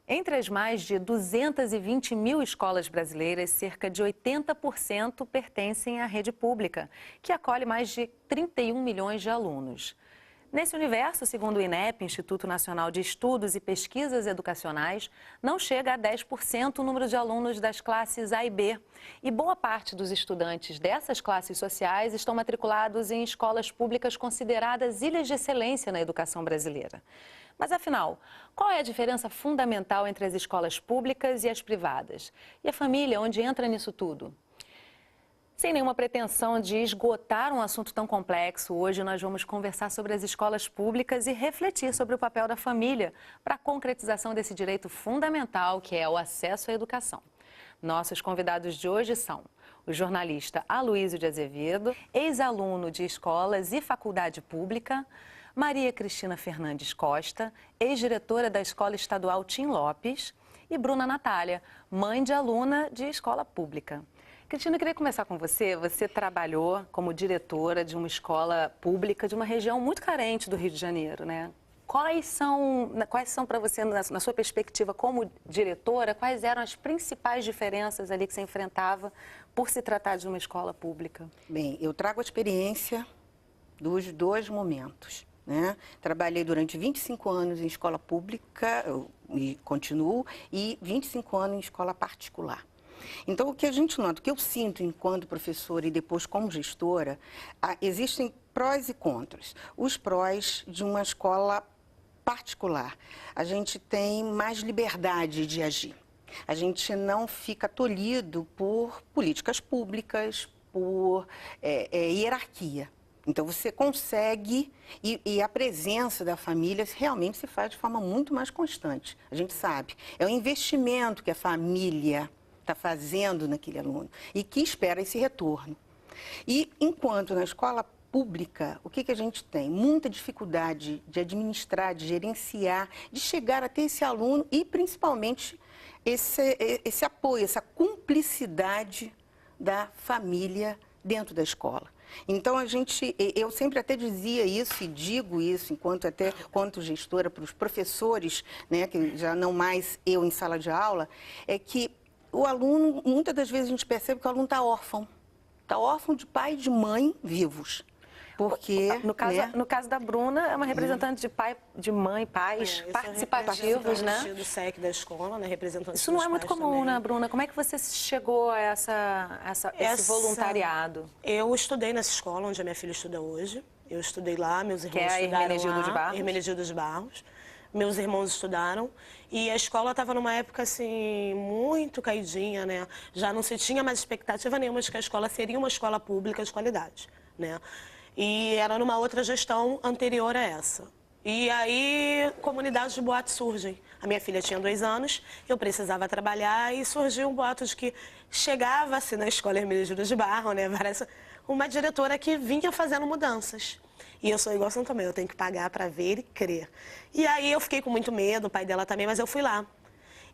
Entre as mais de 220 mil escolas brasileiras, cerca de 80% pertencem à rede pública, que acolhe mais de 31 milhões de alunos. Nesse universo, segundo o INEP, Instituto Nacional de Estudos e Pesquisas Educacionais, não chega a 10% o número de alunos das classes A e B. E boa parte dos estudantes dessas classes sociais estão matriculados em escolas públicas consideradas ilhas de excelência na educação brasileira. Mas, afinal, qual é a diferença fundamental entre as escolas públicas e as privadas? E a família, onde entra nisso tudo? Sem nenhuma pretensão de esgotar um assunto tão complexo, hoje nós vamos conversar sobre as escolas públicas e refletir sobre o papel da família para a concretização desse direito fundamental, que é o acesso à educação. Nossos convidados de hoje são o jornalista Aloysio de Azevedo, ex-aluno de escolas e faculdade pública, Maria Cristina Fernandes Costa, ex-diretora da Escola Estadual Tim Lopes, e Bruna Natália, mãe de aluna de escola pública. Cristina, eu queria começar com você. Você trabalhou como diretora de uma escola pública de uma região muito carente do Rio de Janeiro, né? Quais são para você, na sua perspectiva como diretora, quais eram as principais diferenças ali que você enfrentava por se tratar de uma escola pública? Bem, eu trago a experiência dos dois momentos, né? Trabalhei durante 25 anos em escola pública, e continuo, e 25 anos em escola particular. Então, o que a gente nota, o que eu sinto enquanto professora e depois como gestora, existem prós e contras. Os prós de uma escola particular, a gente tem mais liberdade de agir. A gente não fica tolhido por políticas públicas, por hierarquia. Então, você consegue, e a presença da família realmente se faz de forma muito mais constante. A gente sabe, é o investimento que a família está fazendo naquele aluno e que espera esse retorno. E enquanto na escola pública, o que a gente tem? Muita dificuldade de administrar, de gerenciar, de chegar até esse aluno e principalmente esse apoio, essa cumplicidade da família dentro da escola. Então, eu sempre até dizia isso e digo isso enquanto gestora para os professores, né, que já não mais eu em sala de aula, é que o aluno, muitas das vezes a gente percebe que o aluno está órfão de pai e de mãe vivos. Porque, no caso da Bruna, é uma representante de pai, de mãe, pais participativos, né? Do SEC da escola, né? Representante. Isso não é muito comum, também. né, Bruna? Como é que você chegou a esse voluntariado? Eu estudei nessa escola onde a minha filha estuda hoje. Eu estudei lá, meus irmãos estudaram lá. Hermenegildo de Barros. Hermenegildo de Barros. Meus irmãos estudaram e a escola estava numa época assim muito caidinha, né? Já não se tinha mais expectativa nenhuma de que a escola seria uma escola pública de qualidade, né? E era numa outra gestão anterior a essa. E aí comunidades de boato surgem. A minha filha tinha 2 anos, eu precisava trabalhar e surgiu um boato de que chegava-se na escola Hermenegildo de Barros, né? Parece uma diretora que vinha fazendo mudanças. E eu sou igual a São Tomé, eu tenho que pagar para ver e crer. E aí eu fiquei com muito medo, o pai dela também, mas eu fui lá.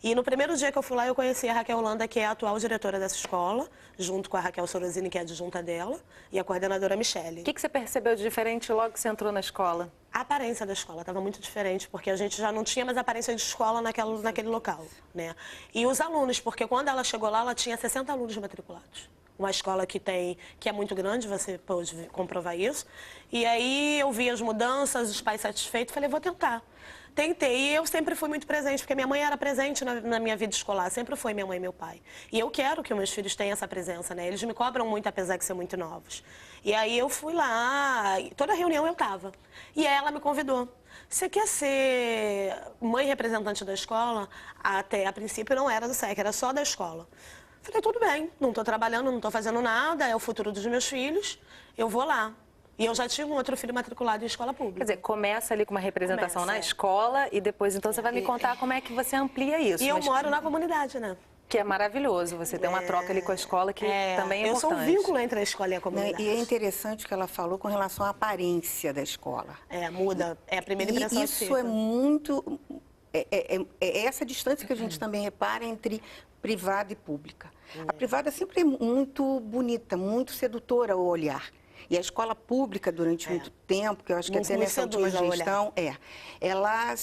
E no primeiro dia que eu fui lá, eu conheci a Raquel Holanda, que é a atual diretora dessa escola, junto com a Raquel Sorosini, que é a adjunta dela, e a coordenadora Michele. O que você percebeu de diferente logo que você entrou na escola? A aparência da escola estava muito diferente, porque a gente já não tinha mais aparência de escola naquele local, né? E os alunos, porque quando ela chegou lá, ela tinha 60 alunos matriculados. Uma escola que é muito grande, você pode comprovar isso. E aí eu vi as mudanças, os pais satisfeitos, falei, vou tentar. Tentei, e eu sempre fui muito presente, porque minha mãe era presente na minha vida escolar, sempre foi minha mãe e meu pai. E eu quero que os meus filhos tenham essa presença, né? Eles me cobram muito, apesar de ser muito novos. E aí eu fui lá, toda reunião eu tava. E aí ela me convidou. Você quer ser mãe representante da escola? Até a princípio não era do SEC, era só da escola. Falei, tudo bem, não estou trabalhando, não estou fazendo nada, é o futuro dos meus filhos, eu vou lá. E eu já tinha um outro filho matriculado em escola pública. Quer dizer, começa ali com uma representação na escola e depois, então, você vai me contar como é que você amplia isso. E eu moro na comunidade, né? Que é maravilhoso, você tem uma troca ali com a escola que também é importante. Eu sou um vínculo entre a escola e a comunidade. E é interessante o que ela falou com relação à aparência da escola. Muda, é a primeira impressão que isso fica. é muito... É essa distância que a gente também repara entre privada e pública. A privada sempre é muito bonita, muito sedutora ao olhar. E a escola pública, durante muito tempo, que eu acho que até nessa última gestão, ela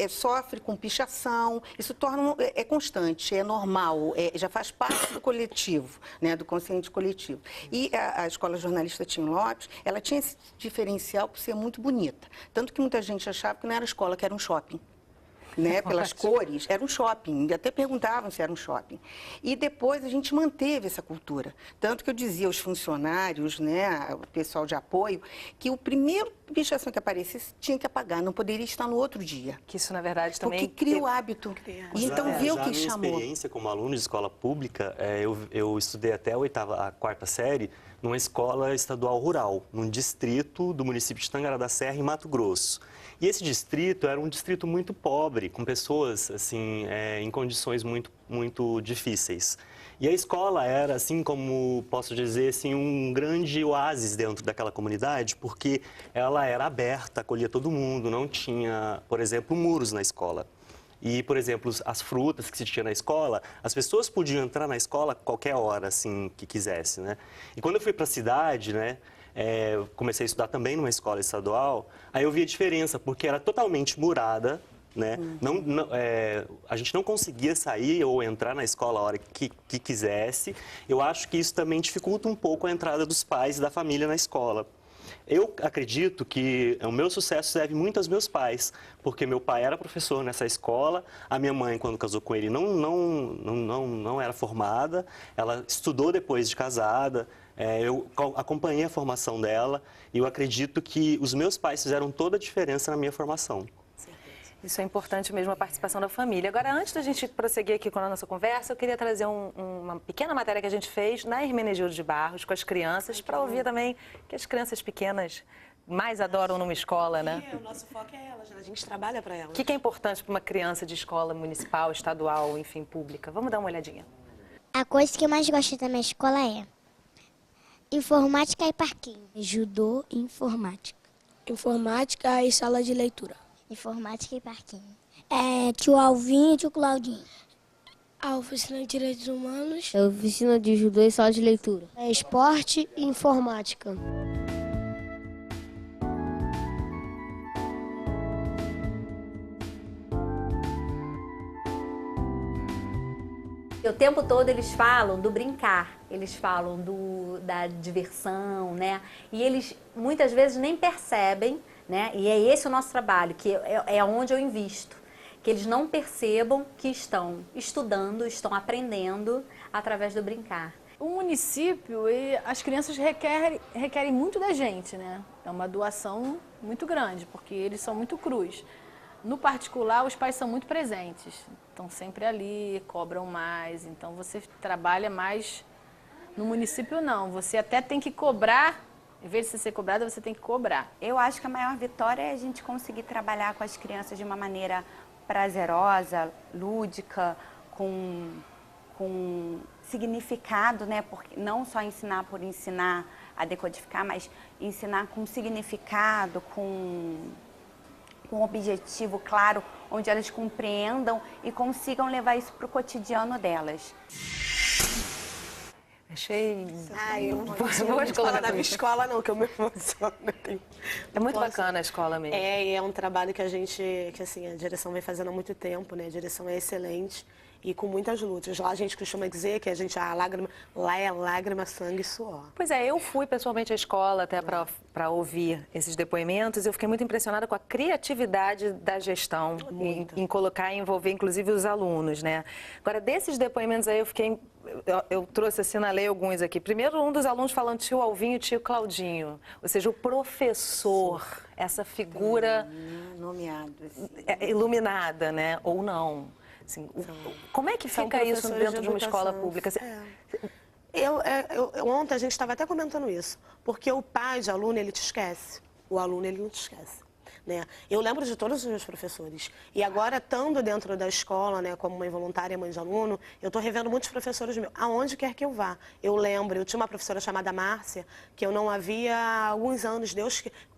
sofre com pichação, isso torna, é constante, é normal, já faz parte do coletivo, né, do consciente coletivo. E a escola jornalista Tim Lopes, ela tinha esse diferencial por ser muito bonita. Tanto que muita gente achava que não era escola, que era um shopping. Né, pelas cores, era um shopping, até perguntavam se era um shopping. E depois a gente manteve essa cultura. Tanto que eu dizia aos funcionários, né, o pessoal de apoio, que o primeiro pichação que aparecesse tinha que apagar, não poderia estar no outro dia. Que isso, na verdade, também... Porque cria o hábito. E então viu o que chamou. Já minha experiência como aluno de escola pública, eu estudei até a quarta série numa escola estadual rural, num distrito do município de Tangará da Serra, em Mato Grosso. E esse distrito era um distrito muito pobre, com pessoas assim, em condições muito difíceis. E a escola era, assim como posso dizer, assim, um grande oásis dentro daquela comunidade, porque ela era aberta, acolhia todo mundo, não tinha, por exemplo, muros na escola. E, por exemplo, as frutas que se tinha na escola, as pessoas podiam entrar na escola a qualquer hora, assim, que quisesse, né? E quando eu fui para a cidade, né, comecei a estudar também numa escola estadual, aí eu vi a diferença, porque era totalmente murada, né? A gente não conseguia sair ou entrar na escola a hora que quisesse. Eu acho que isso também dificulta um pouco a entrada dos pais e da família na escola. Eu acredito que o meu sucesso deve muito aos meus pais, porque meu pai era professor nessa escola, a minha mãe, quando casou com ele, não era formada, ela estudou depois de casada, eu acompanhei a formação dela e eu acredito que os meus pais fizeram toda a diferença na minha formação. Isso é importante mesmo, a participação da família. Agora, antes da gente prosseguir aqui com a nossa conversa, eu queria trazer uma pequena matéria que a gente fez na Hermenegildo de Barros, com as crianças, para ouvir também que as crianças pequenas mais adoram numa escola, né? O nosso foco é elas, né? A gente trabalha para elas. O que é importante para uma criança de escola municipal, estadual, enfim, pública? Vamos dar uma olhadinha. A coisa que eu mais gosto da minha escola é informática e parquinho. Judô e informática. Informática e sala de leitura. Informática e parquinho. Tio Alvinho e tio Claudinho. A oficina de direitos humanos. A oficina de judô e sala de leitura. Esporte e informática. O tempo todo eles falam do brincar, eles falam da diversão, né? E eles muitas vezes nem percebem, né? E é esse o nosso trabalho, que é onde eu invisto. Que eles não percebam que estão estudando, estão aprendendo através do brincar. O município, as crianças requerem muito da gente, né? É uma doação muito grande, porque eles são muito crus. No particular, os pais são muito presentes, estão sempre ali, cobram mais, então você trabalha mais. No município não, você até tem que cobrar, em vez de você ser cobrada, você tem que cobrar. Eu acho que a maior vitória é a gente conseguir trabalhar com as crianças de uma maneira prazerosa, lúdica, com significado, né? Porque não só ensinar por ensinar a decodificar, mas ensinar com significado, com um objetivo claro, onde elas compreendam e consigam levar isso para o cotidiano delas. Achei... eu não vou falar da minha escola não, que eu me emociono. É muito bacana a escola mesmo. É um trabalho que assim, a direção vem fazendo há muito tempo, né? A direção é excelente e com muitas lutas. Lá a gente costuma dizer que lá é lágrima, sangue e suor. Pois é, eu fui pessoalmente à escola até para ouvir esses depoimentos. Eu fiquei muito impressionada com a criatividade da gestão em colocar e envolver, inclusive, os alunos, né? Agora, desses depoimentos aí, eu trouxe, assinalei alguns aqui. Primeiro, um dos alunos falando tio Alvinho e tio Claudinho. Ou seja, o professor, essa figura... Nomeado. Iluminada, né? Ou não. Assim, como é que fica isso dentro de uma escola pública? Ontem a gente estava até comentando isso, porque o pai de aluno, ele te esquece, o aluno, ele não te esquece. Né? Eu lembro de todos os meus professores, e agora, estando dentro da escola, né, como mãe voluntária, mãe de aluno, eu estou revendo muitos professores meus, aonde quer que eu vá. Eu lembro, eu tinha uma professora chamada Márcia, que eu não a via há alguns anos,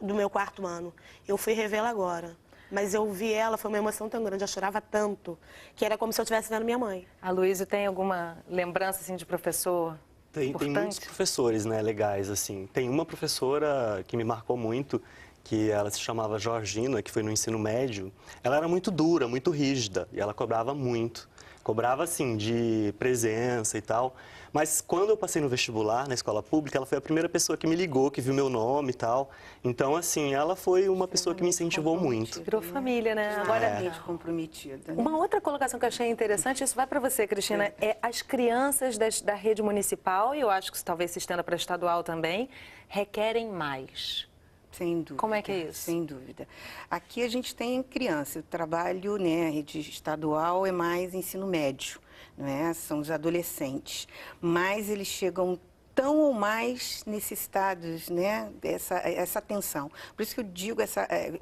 do meu 4º ano. Eu fui revê-la agora. Mas eu vi ela, foi uma emoção tão grande, eu chorava tanto, que era como se eu estivesse vendo minha mãe. A Luísa tem alguma lembrança assim, de professor Tem muitos professores, né, legais, assim. Tem uma professora que me marcou muito, que ela se chamava Georgina, que foi no ensino médio. Ela era muito dura, muito rígida, e ela cobrava muito. Cobrava, assim, de presença e tal. Mas quando eu passei no vestibular, na escola pública, ela foi a primeira pessoa que me ligou, que viu meu nome e tal. Então, assim, ela foi uma pessoa que me incentivou muito. Virou família, né? Agora, comprometida. uma outra colocação que eu achei interessante, isso vai para você, Cristina, é as crianças da rede municipal, e eu acho que isso talvez se estenda para a estadual também, requerem mais. Sem dúvida. Como é que é isso? Sem dúvida. Aqui a gente tem criança, o trabalho, né, a rede estadual é mais ensino médio, não é? São os adolescentes, mas eles chegam tão ou mais necessitados, né, essa atenção. Por isso que eu digo,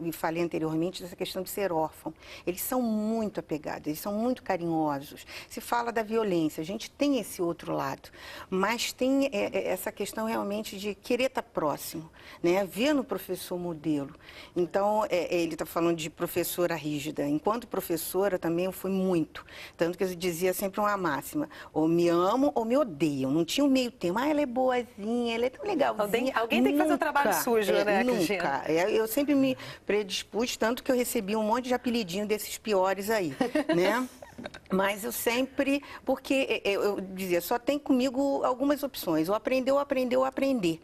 me falei anteriormente, dessa questão de ser órfão. Eles são muito apegados, eles são muito carinhosos. Se fala da violência, a gente tem esse outro lado, mas tem essa questão realmente de querer estar próximo, né, ver no professor modelo. Então, ele está falando de professora rígida. Enquanto professora, também eu fui muito. Tanto que eu dizia sempre uma máxima, ou me amam ou me odeiam. Não tinha um meio termo. Ela é boazinha, ela é tão legalzinha. Alguém tem que fazer o trabalho sujo, né, Cristina? Nunca. Eu sempre me predispus, tanto que eu recebi um monte de apelidinho desses piores aí, né? Mas eu sempre, porque eu dizia, só tem comigo algumas opções, ou aprender, ou aprender, ou aprender.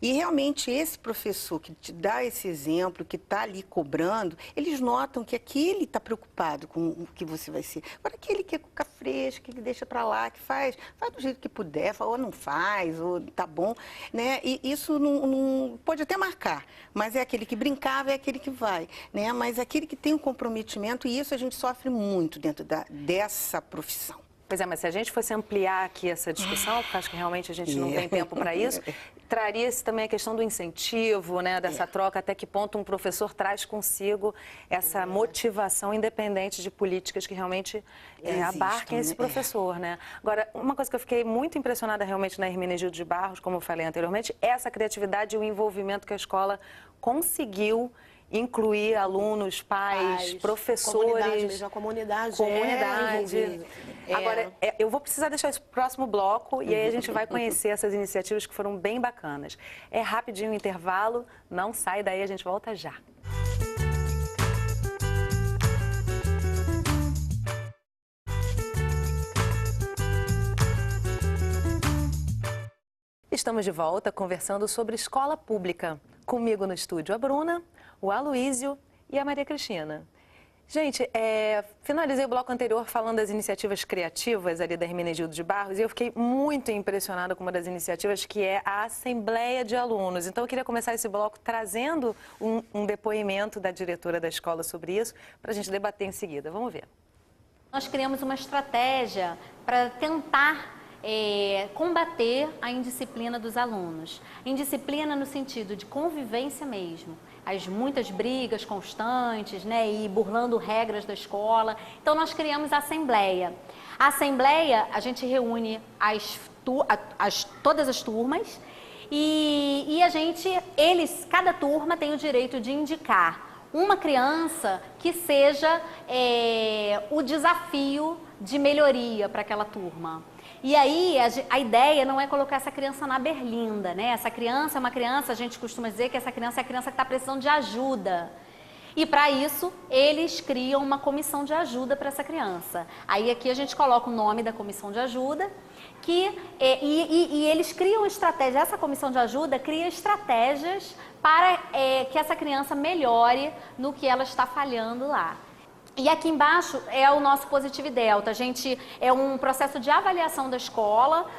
E realmente esse professor que te dá esse exemplo, que está ali cobrando, eles notam que aquele está preocupado com o que você vai ser. Agora aquele que é cuca fresca, que deixa para lá, que faz do jeito que puder, ou não faz, ou tá bom, né? E isso não pode até marcar, mas é aquele que brincava, é aquele que vai, né? Mas aquele que tem um comprometimento, e isso a gente sofre muito dentro dessa profissão. Pois é, mas se a gente fosse ampliar aqui essa discussão, porque acho que realmente a gente não tem tempo para isso, traria-se também a questão do incentivo, né, dessa troca, até que ponto um professor traz consigo essa motivação independente de políticas que realmente abarquem esse professor, né? Agora, uma coisa que eu fiquei muito impressionada realmente na Hermenegildo de Barros, como eu falei anteriormente, é essa criatividade e o envolvimento que a escola conseguiu incluir alunos, pais, professores. Comunidade mesmo, a comunidade. Agora, eu vou precisar deixar esse próximo bloco e aí a gente vai conhecer essas iniciativas que foram bem bacanas. É rapidinho o intervalo, não sai daí, a gente volta já. Estamos de volta conversando sobre escola pública. Comigo no estúdio a Bruna, o Aloísio e a Maria Cristina. Gente, finalizei o bloco anterior falando das iniciativas criativas ali da Hermenegildo de Barros e eu fiquei muito impressionada com uma das iniciativas que é a Assembleia de Alunos. Então eu queria começar esse bloco trazendo um depoimento da diretora da escola sobre isso para a gente debater em seguida. Vamos ver. Nós criamos uma estratégia para tentar combater a indisciplina dos alunos. Indisciplina no sentido de convivência mesmo. As muitas brigas constantes, né, e burlando regras da escola. Então, nós criamos a Assembleia. A Assembleia, a gente reúne todas as turmas e cada turma tem o direito de indicar uma criança que seja o desafio de melhoria para aquela turma. E aí, a ideia não é colocar essa criança na berlinda, né? Essa criança é uma criança, a gente costuma dizer que essa criança é a criança que está precisando de ajuda. E para isso, eles criam uma comissão de ajuda para essa criança. Aí aqui a gente coloca o nome da comissão de ajuda, e eles criam estratégias, essa comissão de ajuda cria estratégias para que essa criança melhore no que ela está falhando lá. E aqui embaixo é o nosso Positivo e Delta. A gente é um processo de avaliação da escola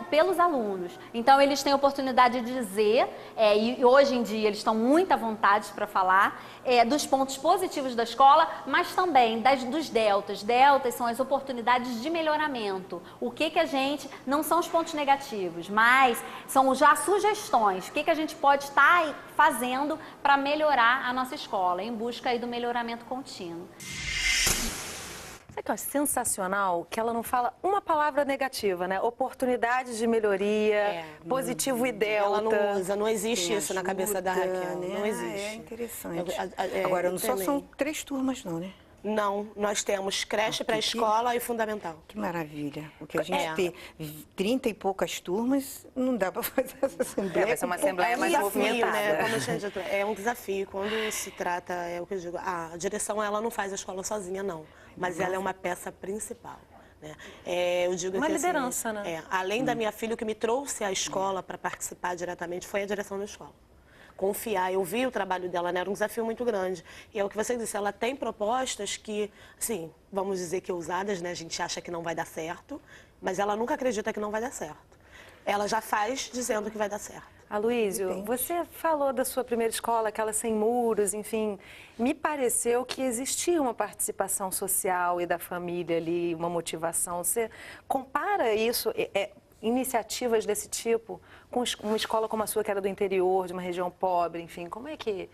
pelos alunos. Então, eles têm a oportunidade de dizer, e hoje em dia eles estão muito à vontade para falar, dos pontos positivos da escola, mas também dos deltas. Deltas são as oportunidades de melhoramento. O que a gente, não são os pontos negativos, mas são já sugestões. O que a gente pode estar fazendo para melhorar a nossa escola, em busca aí do melhoramento contínuo. Sabe que é sensacional que ela não fala uma palavra negativa, né? Oportunidades de melhoria, positivo e delta. Ela não existe isso na cabeça da Raquel, né? Não existe. É interessante. Agora, só são 3 turmas não, né? Não, nós temos creche, pré-escola e fundamental. Que maravilha. Porque a gente tem 30 e poucas turmas, não dá para fazer essa assembleia. Vai ser uma assembleia mais movimentada. Né? Como eu tinha dito, é um desafio. Quando se trata, é o que eu digo, a direção ela não faz a escola sozinha, não. Mas ela é uma peça principal. Né? Eu digo uma que, liderança, assim, né? Além da minha filha, o que me trouxe à escola para participar diretamente foi a direção da escola. Confiar, eu vi o trabalho dela, né? Era um desafio muito grande. E é o que você disse, ela tem propostas que, assim, vamos dizer que ousadas, né? A gente acha que não vai dar certo, mas ela nunca acredita que não vai dar certo. Ela já faz dizendo que vai dar certo. Aloísio, você falou da sua primeira escola, aquela sem muros, enfim. Me pareceu que existia uma participação social e da família ali, uma motivação. Você compara isso, iniciativas desse tipo, com uma escola como a sua, que era do interior, de uma região pobre, enfim, como é que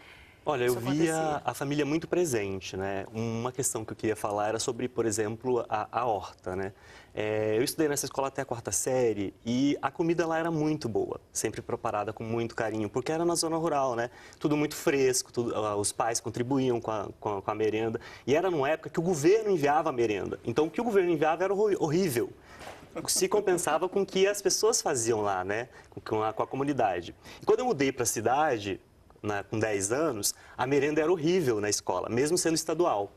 Olha, isso eu via acontecia? a família muito presente, né? Uma questão que eu queria falar era sobre, por exemplo, a horta, né? Eu estudei nessa escola até a 4ª série e a comida lá era muito boa, sempre preparada com muito carinho, porque era na zona rural, né? Tudo muito fresco, os pais contribuíam com a merenda e era numa época que o governo enviava a merenda. Então, o que o governo enviava era horrível. Se compensava com o que as pessoas faziam lá, né? Com a comunidade. E quando eu mudei para a cidade, com 10 anos, a merenda era horrível na escola, mesmo sendo estadual.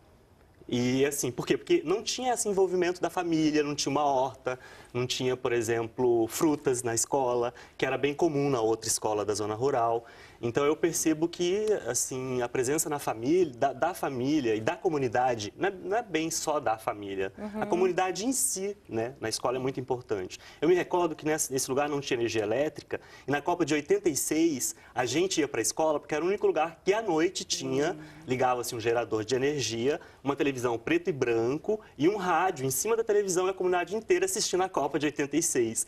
E assim, por quê? Porque não tinha esse envolvimento da família, não tinha uma horta, não tinha, por exemplo, frutas na escola, que era bem comum na outra escola da zona rural. Então eu percebo que assim, a presença na família, da família e da comunidade, não é bem só da família, a comunidade em si, né, na escola é muito importante. Eu me recordo que nesse lugar não tinha energia elétrica e na Copa de 86 a gente ia para a escola porque era o único lugar que à noite tinha, ligava-se um gerador de energia, uma televisão preto e branco e um rádio em cima da televisão e a comunidade inteira assistindo a Copa de 86.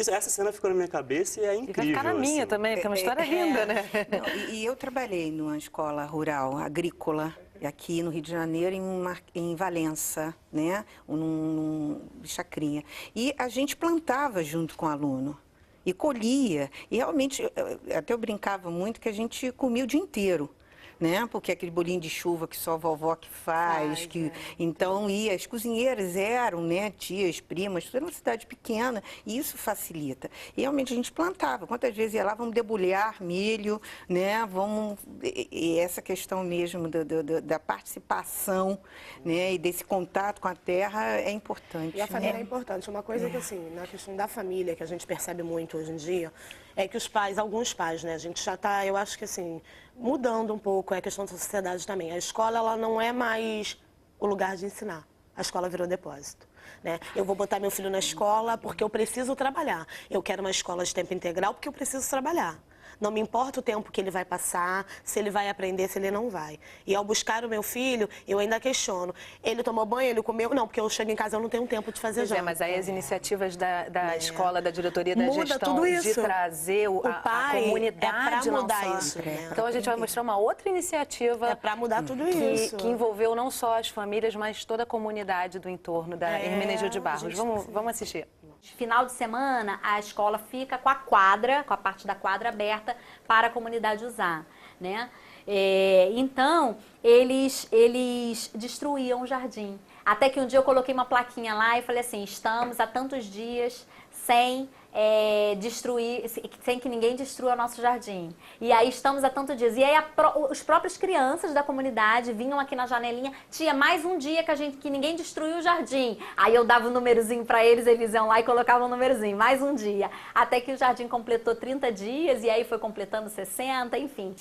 Essa cena ficou na minha cabeça e é incrível. E vai ficar na minha assim. também, porque é uma história linda, né? Não, e eu trabalhei numa escola rural, agrícola, aqui no Rio de Janeiro, em Valença, né? Num chacrinha. E a gente plantava junto com o aluno. E colhia. E realmente, até eu brincava muito que a gente comia o dia inteiro. Né? Porque aquele bolinho de chuva que só a vovó que faz, então as cozinheiras eram, né, tias, primas, tudo era uma cidade pequena e isso facilita. E realmente a gente plantava, quantas vezes ia lá, vamos debulhar milho, né, e essa questão mesmo da participação, né, e desse contato com a terra é importante. E a família é importante, uma coisa que assim, na questão da família, que a gente percebe muito hoje em dia, é que os pais, alguns pais, né, a gente já está, eu acho que assim, mudando um pouco, é a questão da sociedade também. A escola, ela não é mais o lugar de ensinar. A escola virou depósito. Né? Eu vou botar meu filho na escola porque eu preciso trabalhar. Eu quero uma escola de tempo integral porque eu preciso trabalhar. Não me importa o tempo que ele vai passar, se ele vai aprender, se ele não vai. E ao buscar o meu filho, eu ainda questiono. Ele tomou banho, ele comeu? Não, porque eu chego em casa, eu não tenho tempo de fazer janta. Mas aí as iniciativas da escola, da diretoria, da gestão, tudo isso. de trazer a comunidade, para mudar não isso. Né? Então a gente vai mostrar uma outra iniciativa. Para mudar tudo isso. Que envolveu não só as famílias, mas toda a comunidade do entorno da Hermenegildo de Barros. Vamos assistir. Final de semana, a escola fica com a quadra, com a parte da quadra aberta para a comunidade usar, né? Então, eles destruíam o jardim. Até que um dia eu coloquei uma plaquinha lá e falei assim, estamos há tantos dias sem destruir, sem que ninguém destrua o nosso jardim. E aí estamos há tantos dias. E aí os próprios crianças da comunidade vinham aqui na janelinha, tinha mais um dia que ninguém destruiu o jardim. Aí eu dava um númerozinho para eles, eles iam lá e colocavam um númerozinho, mais um dia. Até que o jardim completou 30 dias e aí foi completando 60, enfim.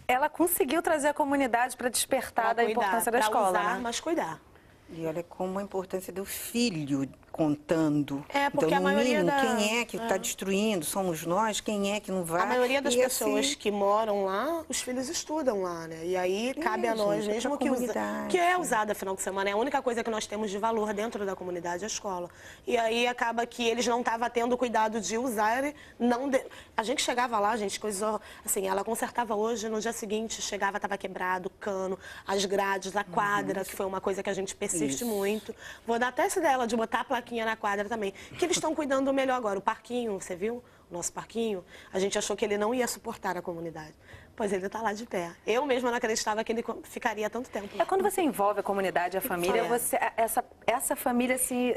Ela conseguiu trazer a comunidade para despertar da importância da escola, usar, né? mas cuidar. E olha como a importância do filho contando. Porque então, a maioria quem é que está destruindo? Somos nós? Quem é que não vai? A maioria das pessoas que moram lá, os filhos estudam lá, né? E aí cabe a nós, mesmo que é usada final de semana. É a única coisa que nós temos de valor dentro da comunidade, a escola. E aí acaba que eles não estavam tendo cuidado de usar. A gente chegava lá, gente, coisa assim, ela consertava hoje, no dia seguinte chegava, estava quebrado, cano, as grades, a quadra, que foi uma coisa que a gente persiste muito. Vou dar até essa ideia de botar a plaquinha na quadra também, que eles estão cuidando melhor agora. O parquinho, você viu? O nosso parquinho, a gente achou que ele não ia suportar a comunidade. Pois ele está lá de pé. Eu mesma não acreditava que ele ficaria tanto tempo. É quando você envolve a comunidade, a família, essa família se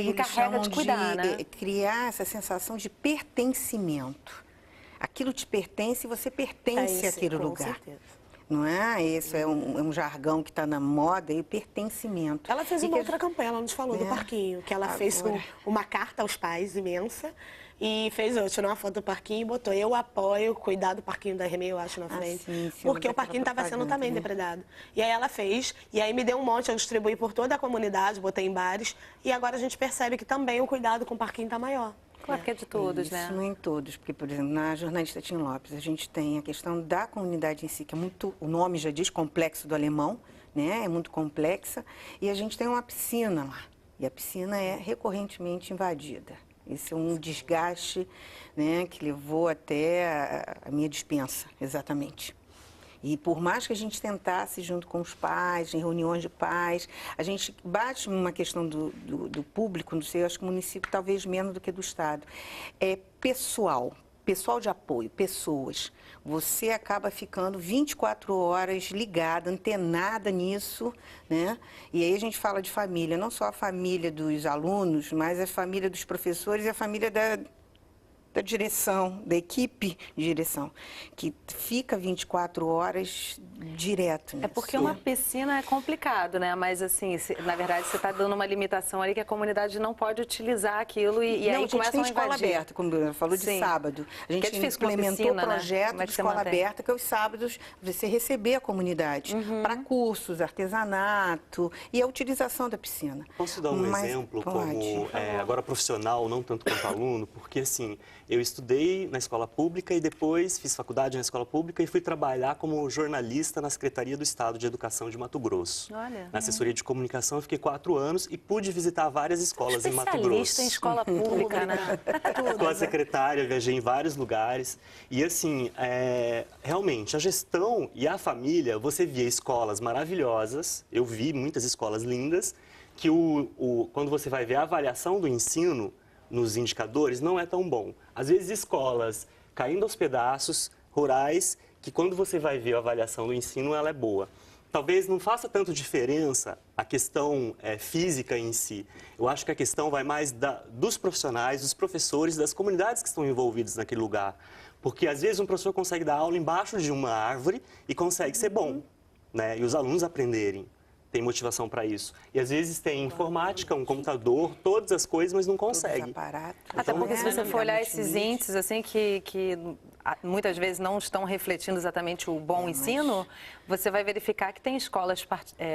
encarrega de cuidar, né? Criar essa sensação de pertencimento. Aquilo te pertence e você pertence àquele lugar. Certeza. Não é? Esse é um jargão que está na moda, e pertencimento. Ela fez uma outra campanha, ela nos falou do parquinho, que ela fez uma carta aos pais imensa e tirou uma foto do parquinho e botou: eu apoio cuidar do parquinho da Remei, eu acho, na frente. Sim, porque o parquinho estava sendo também depredado. E aí ela fez, e aí me deu um monte, eu distribuí por toda a comunidade, botei em bares, e agora a gente percebe que também o cuidado com o parquinho está maior. Claro que é de todos, né? Isso não é em todos, porque, por exemplo, na jornalista Tim Lopes, a gente tem a questão da comunidade em si, que é muito, o nome já diz, complexo do alemão, né? É muito complexa, e a gente tem uma piscina lá, e a piscina é recorrentemente invadida. Esse é um desgaste, né, que levou até a minha dispensa, exatamente. E por mais que a gente tentasse, junto com os pais, em reuniões de pais, a gente bate numa questão do público, não sei, eu acho que o município talvez menos do que do Estado. É pessoal de apoio, pessoas. Você acaba ficando 24 horas ligada, antenada nisso, né? E aí a gente fala de família, não só a família dos alunos, mas a família dos professores e a família da direção, da equipe de direção, que fica 24 horas direto nisso. É porque uma piscina é complicado, né? Mas, assim, na verdade, você está dando uma limitação ali que a comunidade não pode utilizar aquilo e aí começam a invadir. A gente tem escola aberta, como eu falou de sábado. A gente implementou o projeto de escola aberta, que é os sábados você receber a comunidade para cursos, artesanato e a utilização da piscina. Posso dar um exemplo como agora profissional, não tanto quanto aluno, porque, assim, eu estudei na escola pública e depois fiz faculdade na escola pública e fui trabalhar como jornalista na Secretaria do Estado de Educação de Mato Grosso. Olha. Na assessoria de comunicação eu fiquei 4 anos e pude visitar várias escolas em Mato Grosso. Especialista em escola pública, né? Com a secretária, viajei em vários lugares. E assim, realmente, a gestão e a família, você via escolas maravilhosas, eu vi muitas escolas lindas, que quando você vai ver a avaliação do ensino, nos indicadores, não é tão bom. Às vezes, escolas caindo aos pedaços, rurais, que quando você vai ver a avaliação do ensino, ela é boa. Talvez não faça tanto diferença a questão física em si. Eu acho que a questão vai mais dos profissionais, dos professores, das comunidades que estão envolvidas naquele lugar. Porque, às vezes, um professor consegue dar aula embaixo de uma árvore e consegue ser bom, né? E os alunos aprenderem. Tem motivação para isso. E às vezes tem informática, um computador, todas as coisas, mas não consegue. Até porque se você for olhar esses índices, assim, que muitas vezes não estão refletindo exatamente o bom ensino, você vai verificar que tem escolas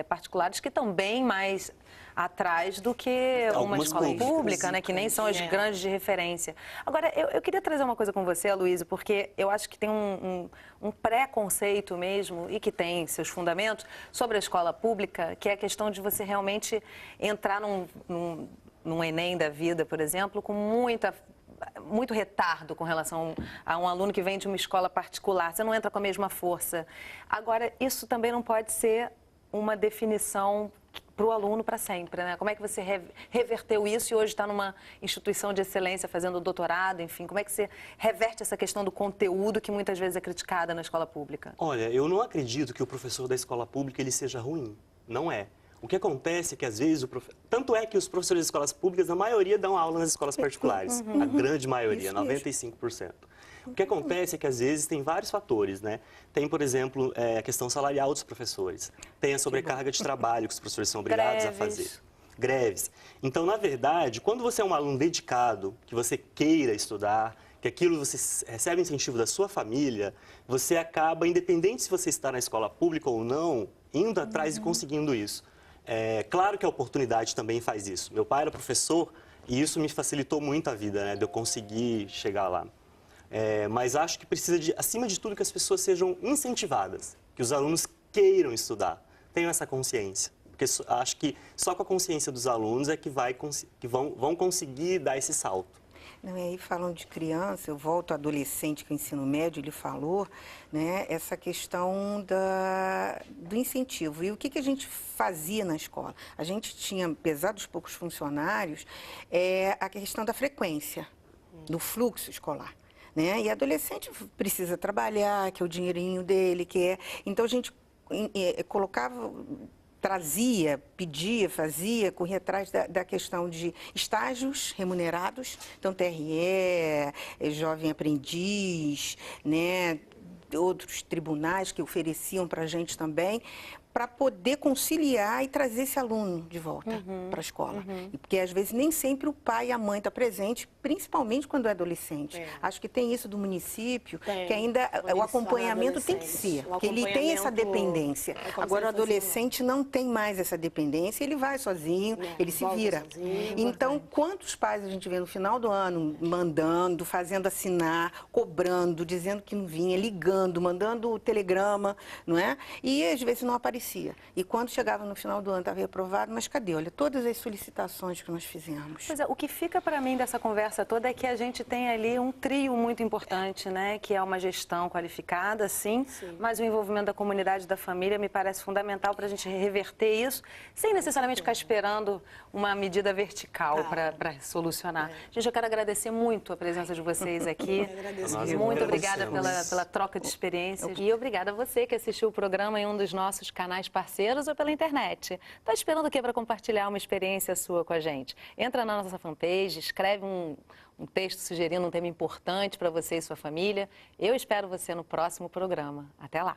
particulares que estão bem mais atrás do que uma escola pública, né, que nem são as grandes de referência. Agora, eu queria trazer uma coisa com você, Aloísio, porque eu acho que tem um preconceito mesmo, e que tem seus fundamentos, sobre a escola pública, que é a questão de você realmente entrar num Enem da vida, por exemplo, com muito retardo com relação a um aluno que vem de uma escola particular. Você não entra com a mesma força. Agora, isso também não pode ser uma definição para o aluno para sempre, né? Como é que você reverteu isso e hoje está numa instituição de excelência fazendo doutorado, enfim, como é que você reverte essa questão do conteúdo que muitas vezes é criticada na escola pública? Olha, eu não acredito que o professor da escola pública ele seja ruim, não é. O que acontece é que, às vezes, tanto é que os professores das escolas públicas, a maioria dão aula nas escolas particulares, a grande maioria, 95%. O que acontece é que, às vezes, tem vários fatores, né? Tem, por exemplo, a questão salarial dos professores. Tem a sobrecarga de trabalho que os professores são obrigados a fazer. Greves. Então, na verdade, quando você é um aluno dedicado, que você queira estudar, que aquilo você recebe incentivo da sua família, você acaba, independente se você está na escola pública ou não, indo atrás e conseguindo isso. Claro que a oportunidade também faz isso. Meu pai era professor e isso me facilitou muito a vida, né? De eu conseguir chegar lá. Mas acho que precisa, acima de tudo, que as pessoas sejam incentivadas, que os alunos queiram estudar, tenham essa consciência. Porque acho que só com a consciência dos alunos é que vão conseguir dar esse salto. Não, e aí falando de criança, eu volto ao adolescente que o ensino médio, ele falou, né, essa questão do incentivo. E o que a gente fazia na escola? A gente tinha, apesar dos poucos funcionários, a questão da frequência, do fluxo escolar. né? E adolescente precisa trabalhar, que é o dinheirinho dele, que é... Então, a gente colocava... trazia, pedia, fazia, corria atrás da questão de estágios remunerados, então TRE, jovem aprendiz, né, outros tribunais que ofereciam para a gente também, para poder conciliar e trazer esse aluno de volta para a escola. Porque, às vezes, nem sempre o pai e a mãe estão presentes, principalmente quando é adolescente. Acho que tem isso do município, que ainda o acompanhamento tem que ser, porque ele tem essa dependência. Agora, o adolescente não tem mais essa dependência, ele vai sozinho, ele se vira. Então, quantos pais a gente vê no final do ano mandando, fazendo assinar, cobrando, dizendo que não vinha, ligando, mandando telegrama, não é? E, às vezes, não aparecia. E quando chegava no final do ano, estava reprovado, mas cadê? Olha, todas as solicitações que nós fizemos. Pois é, o que fica para mim dessa conversa toda é que a gente tem ali um trio muito importante, né? Que é uma gestão qualificada, sim, mas o envolvimento da comunidade, da família, me parece fundamental para a gente reverter isso, sem necessariamente ficar esperando uma medida vertical para solucionar. Gente, eu quero agradecer muito a presença de vocês aqui. Muito obrigada pela troca de experiências. E obrigada a você que assistiu o programa em um dos nossos canais parceiros ou pela internet. Está esperando o quê para compartilhar uma experiência sua com a gente? Entra na nossa fanpage, escreve um texto sugerindo um tema importante para você e sua família. Eu espero você no próximo programa. Até lá!